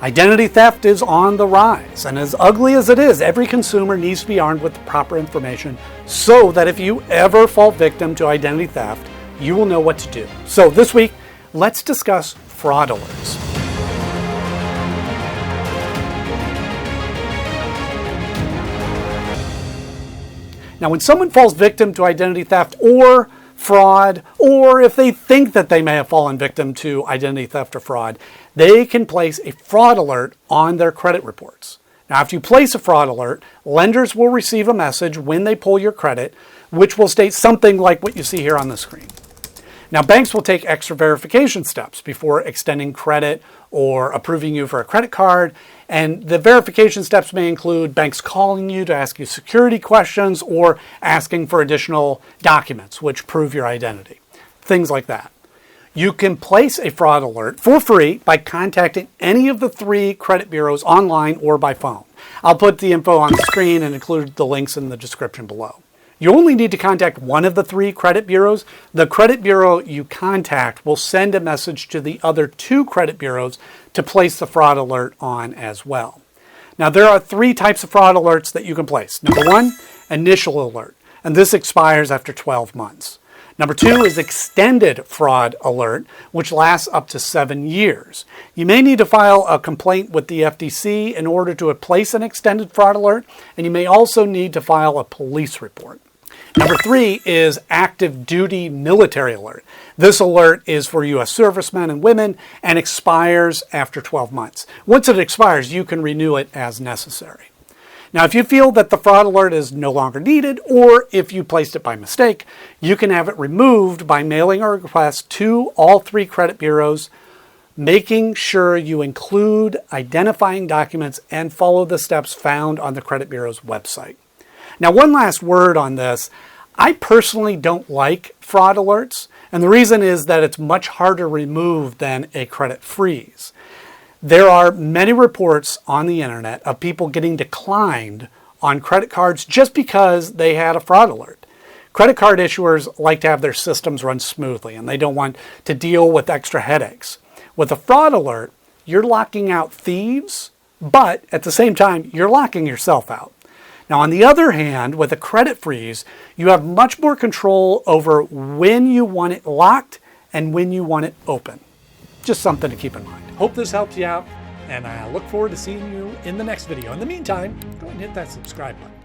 Identity theft is on the rise, and as ugly as it is, every consumer needs to be armed with the proper information so that if you ever fall victim to identity theft, you will know what to do. So this week, let's discuss fraud alerts. Now, when someone falls victim to identity theft or fraud, or if they think that they may have fallen victim to identity theft or fraud, they can place a fraud alert on their credit reports. Now, after you place a fraud alert, lenders will receive a message when they pull your credit, which will state something like what you see here on the screen. Now, banks will take extra verification steps before extending credit or approving you for a credit card. And the verification steps may include banks calling you to ask you security questions or asking for additional documents which prove your identity, things like that. You can place a fraud alert for free by contacting any of the 3 credit bureaus online or by phone. I'll put the info on the screen and include the links in the description below. You only need to contact one of the 3 credit bureaus. The credit bureau you contact will send a message to the other 2 credit bureaus to place the fraud alert on as well. Now, there are 3 types of fraud alerts that you can place. Number 1, initial alert, and this expires after 12 months. Number 2 is extended fraud alert, which lasts up to 7 years. You may need to file a complaint with the FTC in order to place an extended fraud alert, and you may also need to file a police report. Number 3 is active duty military alert. This alert is for U.S. servicemen and women and expires after 12 months. Once it expires, you can renew it as necessary. Now, if you feel that the fraud alert is no longer needed, or if you placed it by mistake, you can have it removed by mailing a request to all 3 credit bureaus, making sure you include identifying documents and follow the steps found on the credit bureau's website. Now, one last word on this. I personally don't like fraud alerts, and the reason is that it's much harder to remove than a credit freeze. There are many reports on the internet of people getting declined on credit cards just because they had a fraud alert. Credit card issuers like to have their systems run smoothly, and they don't want to deal with extra headaches. With a fraud alert, you're locking out thieves, but at the same time, you're locking yourself out. Now, on the other hand, with a credit freeze, you have much more control over when you want it locked and when you want it open. Just something to keep in mind. Hope this helps you out, and I look forward to seeing you in the next video. In the meantime, go ahead and hit that subscribe button.